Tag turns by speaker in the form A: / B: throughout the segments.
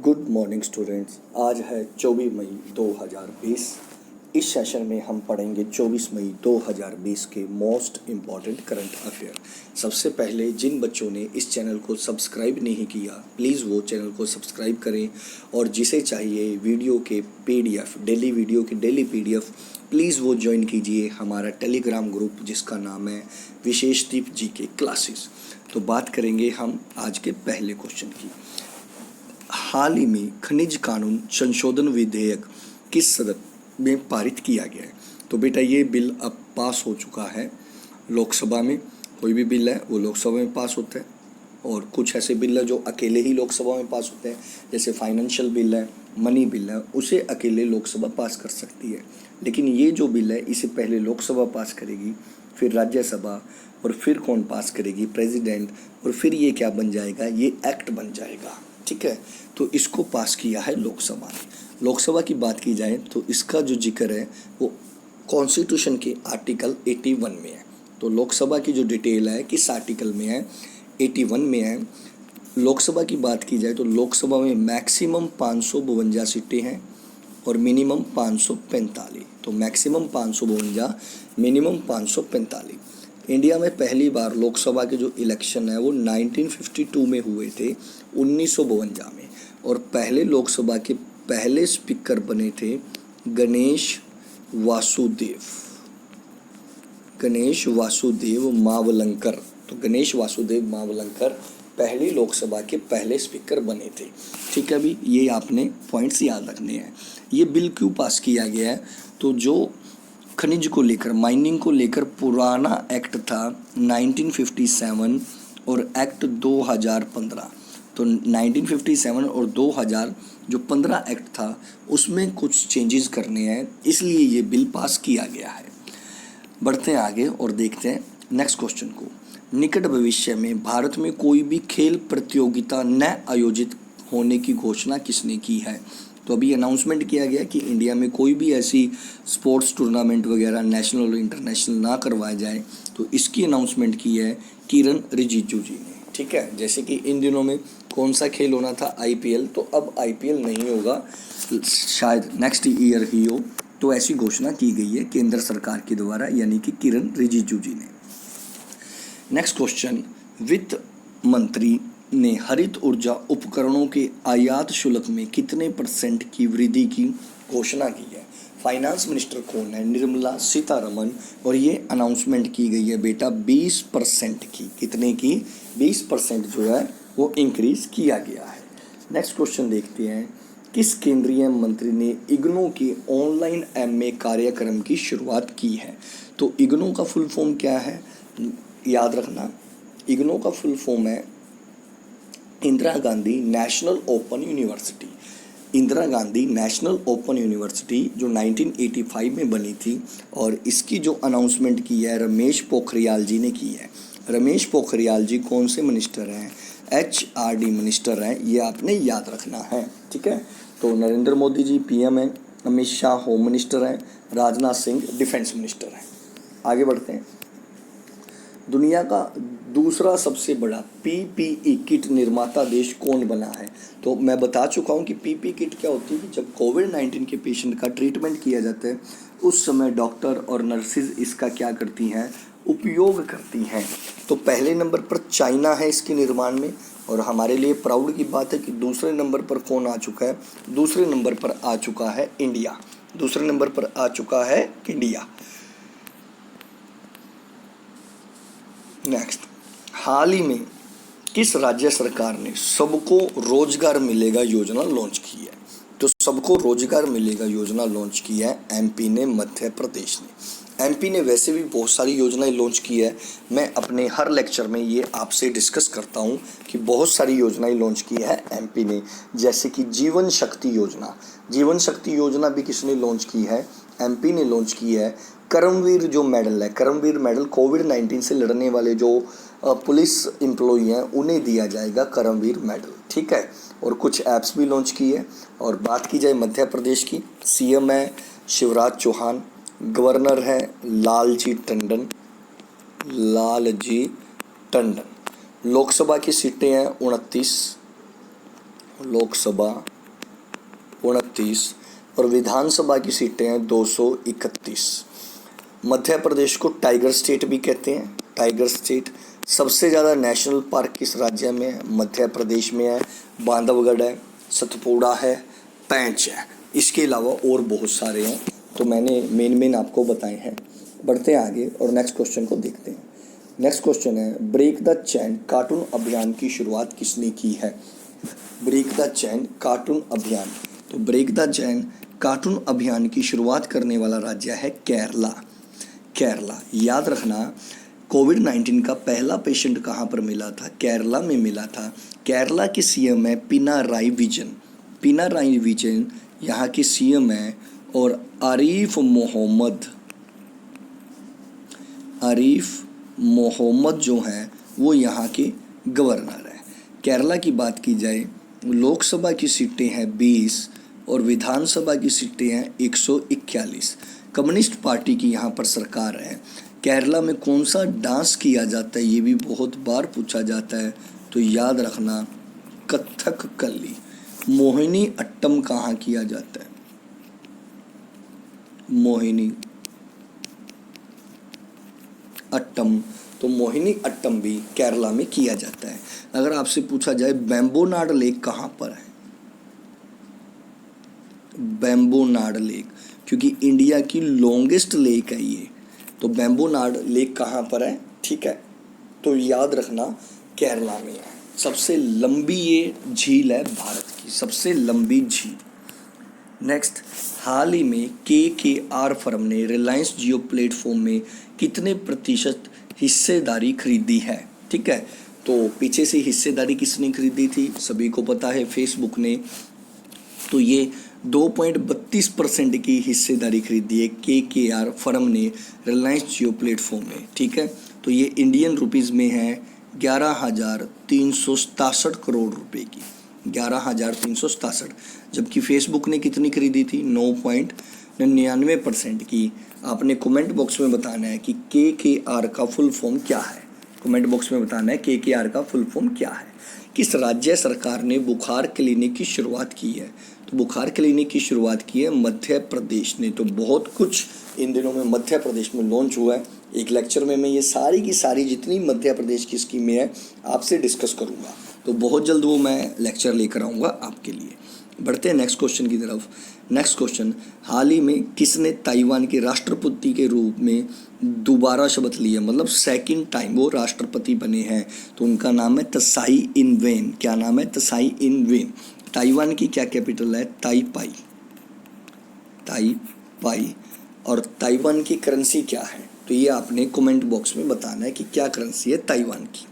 A: Good morning students. आज है 24 मई 2020। इस सेशन में हम पढ़ेंगे 24 मई 2020 के मोस्ट इम्पॉर्टेंट करंट अफेयर। सबसे पहले जिन बच्चों ने इस चैनल को सब्सक्राइब नहीं किया, प्लीज़ वो चैनल को सब्सक्राइब करें, और जिसे चाहिए वीडियो के PDF, डेली वीडियो की डेली PDF, प्लीज़ वो ज्वाइन कीजिए हमारा टेलीग्राम ग्रुप जिसका नाम है विशेषदीप जी के क्लासेस। तो बात करेंगे हम आज के पहले क्वेश्चन की। हाल ही में खनिज कानून संशोधन विधेयक किस सदन में पारित किया गया है? तो बेटा ये बिल अब पास हो चुका है लोकसभा में। कोई भी बिल है वो लोकसभा में पास होता है, और कुछ ऐसे बिल है जो अकेले ही लोकसभा में पास होते हैं, जैसे फाइनेंशियल बिल है, मनी बिल है, उसे अकेले लोकसभा पास कर सकती है। लेकिन ये जो बिल है इसे पहले लोकसभा पास करेगी, फिर राज्यसभा, और फिर कौन पास करेगी? प्रेसिडेंट, और फिर ये क्या बन जाएगा? ये एक्ट बन जाएगा। ठीक है, तो इसको पास किया है लोकसभा ने। लोकसभा की बात की जाए तो इसका जो जिक्र है वो कॉन्स्टिट्यूशन के आर्टिकल 81 में है। तो लोकसभा की जो डिटेल है किस आर्टिकल में है? 81 में है। लोकसभा की बात की जाए तो लोकसभा में मैक्सिमम 552 सीटें हैं और मिनिमम 545। तो मैक्सिमम 552, मिनिमम 545। इंडिया में पहली बार लोकसभा के जो इलेक्शन है वो 1952 में हुए थे, 1952 में। और पहले लोकसभा के पहले स्पीकर बने थे गणेश वासुदेव मावलंकर। तो गणेश वासुदेव मावलंकर पहली लोकसभा के पहले स्पीकर बने थे। ठीक है, अभी ये आपने पॉइंट्स याद रखने हैं। ये बिल क्यों पास किया गया है? तो जो खनिज को लेकर, माइनिंग को लेकर पुराना एक्ट था 1957 और एक्ट 2015। तो 1957 और 2000 जो 15 एक्ट था उसमें कुछ चेंजेस करने हैं, इसलिए ये बिल पास किया गया है। बढ़ते हैं आगे और देखते हैं नेक्स्ट क्वेश्चन को। निकट भविष्य में भारत में कोई भी खेल प्रतियोगिता न आयोजित होने की घोषणा किसने की है? तो अभी अनाउंसमेंट किया गया कि इंडिया में कोई भी ऐसी स्पोर्ट्स टूर्नामेंट वगैरह नेशनल और इंटरनेशनल ना करवाया जाए। तो इसकी अनाउंसमेंट की है किरण रिजिजू जी ने। ठीक है, जैसे कि इन दिनों में कौन सा खेल होना था? IPL। तो अब IPL नहीं होगा, शायद नेक्स्ट ईयर ही हो। तो ऐसी घोषणा की गई है केंद्र सरकार के द्वारा, यानी कि किरण रिजिजू जी ने। Next question. वित्त मंत्री ने हरित ऊर्जा उपकरणों के आयात शुल्क में कितने % की वृद्धि की घोषणा की है? फाइनेंस मिनिस्टर कौन है? निर्मला सीतारमण। और ये अनाउंसमेंट की गई है बेटा 20% की। कितने की? 20% जो है वो इंक्रीज किया गया है। नेक्स्ट क्वेश्चन देखते हैं। किस केंद्रीय मंत्री ने इग्नू के ऑनलाइन MA कार्यक्रम की शुरुआत की है? तो इग्नू का फुल फॉर्म क्या है? याद रखना, इग्नू का फुल फॉर्म है Indira Gandhi national open university. Indira Gandhi national open university जो 1985 में बनी थी, और इसकी जो अनाउंसमेंट की है रमेश पोखरियाल जी ने की है। रमेश पोखरियाल जी कौन से मिनिस्टर हैं? HRD मिनिस्टर हैं, ये आपने याद रखना है। ठीक है, तो नरेंद्र मोदी जी PM हैं, अमित शाह होम मिनिस्टर हैं, राजनाथ सिंह डिफेंस मिनिस्टर हैं। आगे बढ़ते हैं। दुनिया का दूसरा सबसे बड़ा PPE किट निर्माता देश कौन बना है? तो मैं बता चुका हूँ कि PPE किट क्या होती है कि जब कोविड-19 के पेशेंट का ट्रीटमेंट किया जाता है उस समय डॉक्टर और नर्सिज इसका क्या करती हैं? उपयोग करती हैं। तो पहले नंबर पर चाइना है इसके निर्माण में, और हमारे लिए प्राउड की बात है कि दूसरे नंबर पर कौन आ चुका है? दूसरे नंबर पर आ चुका है इंडिया। दूसरे नंबर पर आ चुका है इंडिया। नेक्स्ट, हाल ही में किस राज्य सरकार ने सबको रोजगार मिलेगा योजना लॉन्च की है? तो सबको रोजगार मिलेगा योजना लॉन्च की है MP ने, मध्य प्रदेश ने। MP ने वैसे भी बहुत सारी योजनाएं लॉन्च की है। मैं अपने हर लेक्चर में ये आपसे डिस्कस करता हूँ कि बहुत सारी योजनाएं लॉन्च की है MP ने, जैसे कि जीवन शक्ति योजना। जीवन शक्ति योजना भी किसने लॉन्च की है? MP ने लॉन्च की है। कर्मवीर जो मेडल है, कर्मवीर मेडल कोविड-19 से लड़ने वाले जो पुलिस एम्प्लॉई हैं उन्हें दिया जाएगा कर्मवीर मेडल। ठीक है, और कुछ ऐप्स भी लॉन्च की है। और बात की जाए मध्य प्रदेश की, CM है शिवराज चौहान, गवर्नर है लालजी टंडन। लोकसभा की सीटें हैं 29, लोकसभा 29 और विधानसभा की सीटें हैं 231। मध्य प्रदेश को टाइगर स्टेट भी कहते हैं, टाइगर स्टेट। सबसे ज़्यादा नेशनल पार्क किस राज्य में है? मध्य प्रदेश में है, बांधवगढ़ है, सतपुड़ा है, पेंच है। इसके अलावा और बहुत सारे हैं, तो मैंने मेन आपको बताए हैं। बढ़ते हैं आगे और नेक्स्ट क्वेश्चन को देखते हैं। नेक्स्ट क्वेश्चन है, ब्रेक द चैन कार्टून अभियान की शुरुआत किसने की है? ब्रेक द चैन कार्टून अभियान, तो ब्रेक द चैन कार्टून अभियान की शुरुआत करने वाला राज्य है केरला। केरला, याद रखना, कोविड-19 का पहला पेशेंट कहाँ पर मिला था? केरला में मिला था। केरला के सीएम है पिनाराई विजयन। पिनाराई विजयन यहाँ के सीएम है और आरिफ मोहम्मद जो हैं वो यहाँ के गवर्नर हैं। केरला की बात की जाए, लोकसभा की सीटें हैं 20 और विधानसभा की सीटें हैं 141। कम्युनिस्ट पार्टी की यहाँ पर सरकार है। केरला में कौन सा डांस किया जाता है, ये भी बहुत बार पूछा जाता है, तो याद रखना कथकली। मोहिनी अट्टम कहाँ किया जाता है? मोहिनी अट्टम, तो मोहिनी अट्टम भी केरला में किया जाता है। अगर आपसे पूछा जाए बेम्बोनाड लेक कहाँ पर है? बेम्बोनाड लेक, क्योंकि इंडिया की लॉन्गेस्ट लेक है ये, तो बेम्बोनाड लेक कहाँ पर है? ठीक है, तो याद रखना केरला में है। सबसे लंबी ये झील है भारत की, सबसे लंबी झील। नेक्स्ट, हाल ही में KKR फर्म ने रिलायंस जियो प्लेटफॉर्म में कितने प्रतिशत हिस्सेदारी खरीदी है? ठीक है, तो पीछे से हिस्सेदारी किसने खरीदी थी? सभी को पता है, फेसबुक ने। तो ये 2.32% की हिस्सेदारी खरीदी है KKR फर्म ने रिलायंस जियो प्लेटफॉर्म में। ठीक है, तो ये इंडियन रुपीज़ में है 11,367 करोड़ रुपए की, 11,367। जबकि फेसबुक ने कितनी खरीदी थी? 9.99% की। आपने कमेंट बॉक्स में बताना है कि KKR का फुल फॉर्म क्या है। कमेंट बॉक्स में बताना है KKR का फुल फॉर्म क्या है। किस राज्य सरकार ने बुखार क्लिनिक की शुरुआत की है? तो बुखार क्लिनिक की शुरुआत की है मध्य प्रदेश ने। तो बहुत कुछ इन दिनों में मध्य प्रदेश में लॉन्च हुआ है। एक लेक्चर में मैं ये सारी की सारी जितनी मध्य प्रदेश की स्कीमें हैं आपसे डिस्कस करूँगा, तो बहुत जल्द वो मैं लेक्चर लेकर आऊँगा आपके लिए। बढ़ते हैं नेक्स्ट क्वेश्चन की तरफ। नेक्स्ट क्वेश्चन, हाल ही में किसने ताइवान के राष्ट्रपति के रूप में दोबारा शपथ लिया, मतलब सेकंड टाइम वो राष्ट्रपति बने हैं? तो उनका नाम है त्साई इन वेन। क्या नाम है? Tsai in when. ताइवान की क्या कैपिटल है? ताइपाई। ताइपाई। और ताइवान की करेंसी क्या है? तो ये आपने कमेंट बॉक्स में बताना है कि क्या करेंसी है ताइवान की।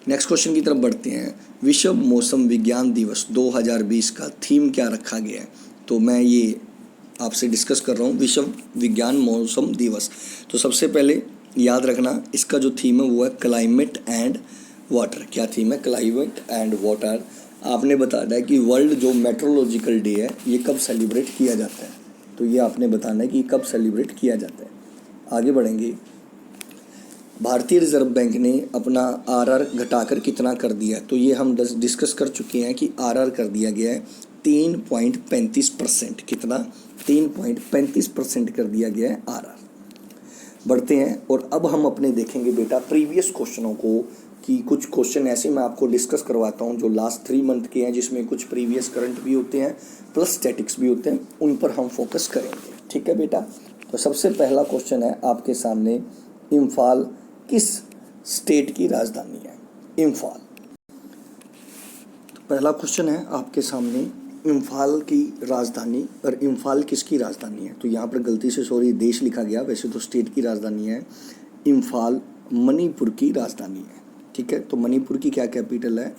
A: नेक्स्ट क्वेश्चन की तरफ बढ़ते हैं। विश्व मौसम विज्ञान दिवस 2020 का थीम क्या रखा गया है? तो मैं ये आपसे डिस्कस कर रहा हूँ, विश्व विज्ञान मौसम दिवस। तो सबसे पहले याद रखना, इसका जो थीम है वो है क्लाइमेट एंड वाटर। क्या थीम है? Climate and water. आपने बताना है कि वर्ल्ड जो मेट्रोलॉजिकल डे है ये कब सेलिब्रेट किया जाता है, तो ये आपने बताना है कि कब सेलिब्रेट किया जाता है। आगे बढ़ेंगे। भारतीय रिजर्व बैंक ने अपना आरआर घटाकर कितना कर दिया? तो ये हम डिस्कस कर चुके हैं कि आरआर कर दिया गया है 3.35%। कितना? 3.35% कर दिया गया है आरआर। बढ़ते हैं और अब हम अपने देखेंगे बेटा प्रीवियस क्वेश्चनों को, कि कुछ क्वेश्चन ऐसे मैं आपको डिस्कस करवाता हूं जो लास्ट 3 मंथ के हैं, जिसमें कुछ प्रीवियस करंट भी होते हैं प्लस स्टैटिक्स भी होते हैं, उन पर हम फोकस करेंगे। ठीक है बेटा, तो सबसे पहला क्वेश्चन है आपके सामने, इम्फाल किस स्टेट की राजधानी है? इम्फाल। तो पहला क्वेश्चन है आपके सामने, इम्फाल की राजधानी, और इम्फाल किसकी राजधानी है? तो यहाँ पर गलती से सॉरी देश लिखा गया, वैसे तो स्टेट की राजधानी है। इम्फाल मणिपुर की राजधानी है। ठीक है, तो मणिपुर की क्या कैपिटल है?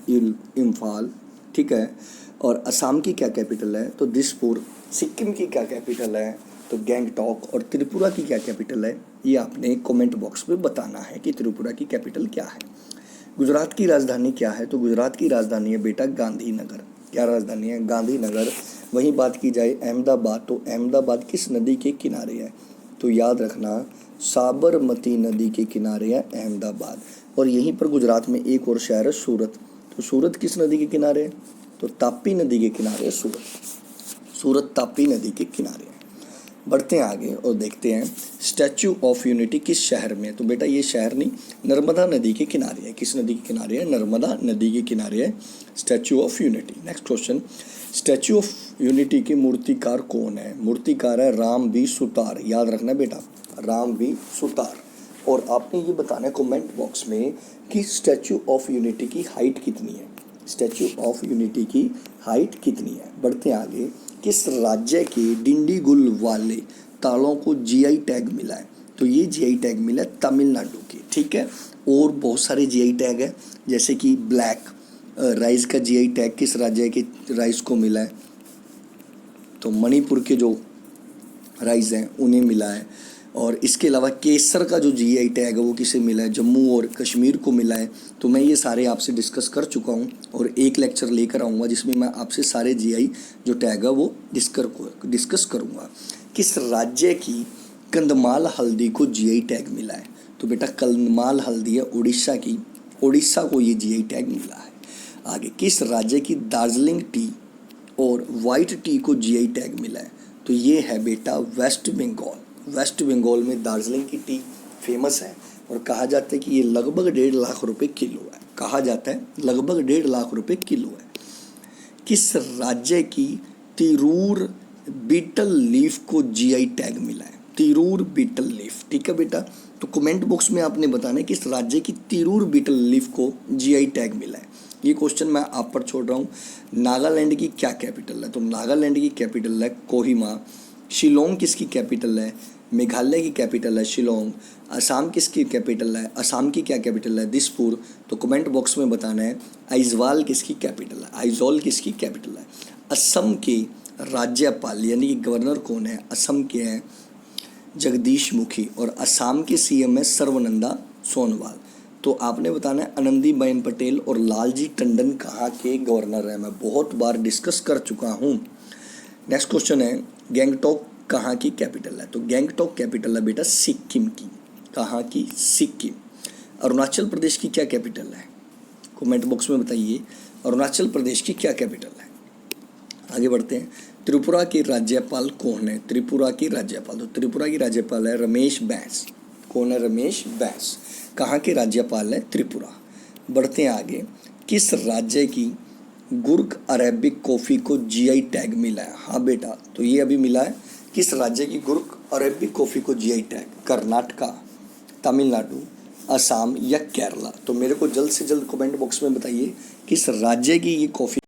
A: इम्फाल। ठीक है, और असम की क्या कैपिटल है? तो दिसपुर। सिक्किम की क्या कैपिटल है? तो गैंगटॉक। और त्रिपुरा की क्या कैपिटल है? ये आपने कमेंट बॉक्स में बताना है कि त्रिपुरा की कैपिटल क्या है। गुजरात की राजधानी क्या है? तो गुजरात की राजधानी है बेटा गांधीनगर। क्या राजधानी है? गांधीनगर। वहीं बात की जाए अहमदाबाद, तो अहमदाबाद किस नदी के किनारे है? तो याद रखना साबरमती नदी के किनारे है अहमदाबाद। और यहीं पर गुजरात में एक और शहर है सूरत। तो सूरत किस नदी के किनारे है? तो तापी नदी के किनारे सूरत, सूरत तापी नदी के किनारे है। बढ़ते हैं आगे और देखते हैं स्टैचू ऑफ यूनिटी किस शहर में है। तो बेटा ये शहर नहीं, नर्मदा नदी के किनारे है। किस नदी के किनारे है? नर्मदा नदी के किनारे है statue of unity. Next question, statue of unity के मूर्तिकार कौन है? मूर्तिकार है राम बी सुतार। याद रखना बेटा, राम बी सुतार। और आपने ये बताना है कमेंट बॉक्स में कि स्टैचू ऑफ यूनिटी की हाइट कितनी है। स्टैचू ऑफ यूनिटी की हाइट कितनी है? बढ़ते हैं आगे, किस राज्य के डिंडीगुल वाले तालों को जीआई टैग मिला है? तो ये जीआई टैग मिला है तमिलनाडु के, ठीक है। और बहुत सारे जीआई टैग है, जैसे कि ब्लैक राइस का जीआई टैग किस राज्य के राइस को मिला है? तो मणिपुर के जो राइस हैं उन्हें मिला है। और इसके अलावा केसर का जो जीआई टैग है वो किसे मिला है? जम्मू और कश्मीर को मिला है। तो मैं ये सारे आपसे डिस्कस कर चुका हूँ और एक लेक्चर लेकर आऊँगा जिसमें मैं आपसे सारे जीआई जो टैग है वो डिस्कस करूँगा। किस राज्य की कंधमाल हल्दी को जीआई टैग मिला है? तो बेटा कंधमाल हल्दी है उड़ीसा की, उड़ीसा को ये जीआई टैग मिला है। आगे, किस राज्य की दार्जिलिंग टी और वाइट टी को जीआई टैग मिला है? तो ये है बेटा वेस्ट बंगाल। वेस्ट बंगाल में दार्जिलिंग की टी फेमस है और कहा जाता है कि ये लगभग 1.5 लाख रुपए किलो है। कहा जाता है लगभग 1.5 लाख रुपए किलो है। किस राज्य की तिरूर बीटल लीफ को जीआई टैग मिला है? तिरूर बीटल लीफ, ठीक है बेटा। तो कमेंट बॉक्स में आपने बताना है किस राज्य की तिरूर बीटल लीफ को जीआई टैग मिला है। ये क्वेश्चन मैं आप पर छोड़ रहा हूँ। नागालैंड की क्या कैपिटल है? तो नागालैंड की कैपिटल है कोहिमा। शिलोंग किसकी कैपिटल है? मेघालय की कैपिटल है शिलोंग। असम किसकी कैपिटल है? असम की क्या कैपिटल है? दिसपुर। तो कमेंट बॉक्स में बताना है आइजवाल किसकी कैपिटल है? आइजोल किसकी कैपिटल है? असम के राज्यपाल यानी कि गवर्नर कौन है? असम के हैं जगदीश मुखी और असम के सीएम है सर्बानंद सोनोवाल। तो आपने बताना है आनंदीबेन पटेल और लालजी टंडन कहाँ के गवर्नर हैं। मैं बहुत बार डिस्कस कर चुका हूँ। नेक्स्ट क्वेश्चन है गैंगटॉक कहाँ की कैपिटल है? तो गैंगटॉक कैपिटल है बेटा सिक्किम की। कहाँ की? सिक्किम। अरुणाचल प्रदेश की क्या कैपिटल है? कमेंट बॉक्स में बताइए अरुणाचल प्रदेश की क्या कैपिटल है। आगे बढ़ते हैं, त्रिपुरा के राज्यपाल कौन है? त्रिपुरा की राज्यपाल, तो त्रिपुरा की राज्यपाल है रमेश बैस। कौन है? रमेश बैस। कहाँ के राज्यपाल है? त्रिपुरा। बढ़ते हैं आगे, किस राज्य की गुर्ग अरेबिक कॉफ़ी को जीआई टैग मिला है? हाँ बेटा, तो ये अभी मिला है। किस राज्य की गुर्ग अरेबिक कॉफ़ी को जीआई टैग? कर्नाटका, तमिलनाडु, असम या केरला? तो मेरे को जल्द से जल्द कमेंट बॉक्स में बताइए किस राज्य की ये कॉफ़ी।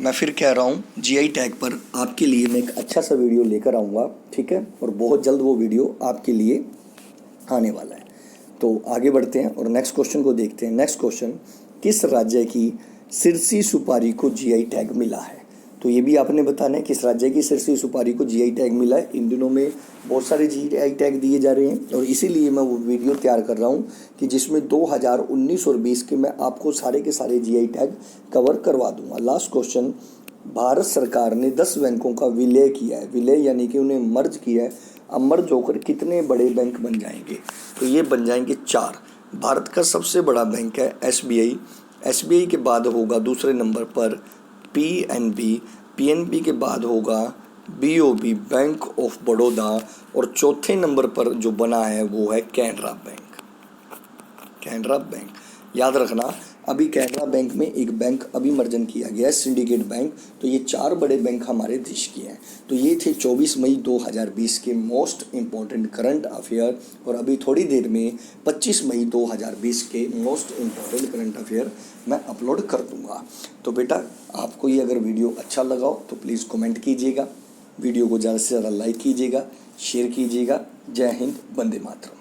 A: मैं फिर कह रहा हूँ जीआई टैग पर आपके लिए मैं एक अच्छा सा वीडियो लेकर आऊँगा, ठीक है। और बहुत जल्द वो वीडियो आपके लिए आने वाला है। तो आगे बढ़ते हैं और नेक्स्ट क्वेश्चन को देखते हैं। नेक्स्ट क्वेश्चन, किस राज्य की सिरसी सुपारी को जीआई टैग मिला है? तो ये भी आपने बताना है किस राज्य की सिरसी सुपारी को जीआई टैग मिला है। इन दिनों में बहुत सारे जीआई टैग दिए जा रहे हैं और इसीलिए मैं वो वीडियो तैयार कर रहा हूँ कि जिसमें 2019 और 20 के मैं आपको सारे के सारे जीआई टैग कवर करवा दूंगा। लास्ट क्वेश्चन, भारत सरकार ने 10 बैंकों का विलय किया है। विलय यानी कि उन्हें मर्ज किया है। अब मर्ज होकर कितने बड़े बैंक बन जाएंगे? तो ये बन जाएंगे 4। भारत का सबसे बड़ा बैंक है एसबीआई। एसबीआई के बाद होगा दूसरे नंबर पर पीएनबी। पीएनबी के बाद होगा बीओबी, बैंक ऑफ बड़ौदा। और चौथे नंबर पर जो बना है वो है कैनरा बैंक। कैनरा बैंक याद रखना, अभी कैनरा बैंक में एक बैंक अभी मर्जन किया गया है, सिंडिकेट बैंक। तो ये 4 बड़े बैंक हमारे देश के हैं। तो ये थे 24 मई 2020 के मोस्ट इम्पॉर्टेंट करंट अफेयर। और अभी थोड़ी देर में 25 मई 2020 के मोस्ट इम्पॉर्टेंट करंट अफेयर मैं अपलोड कर दूंगा। तो बेटा आपको ये अगर वीडियो अच्छा लगा हो तो प्लीज़ कमेंट कीजिएगा, वीडियो को ज़्यादा से ज़्यादा लाइक कीजिएगा, शेयर कीजिएगा। जय हिंद, वंदे मातरम।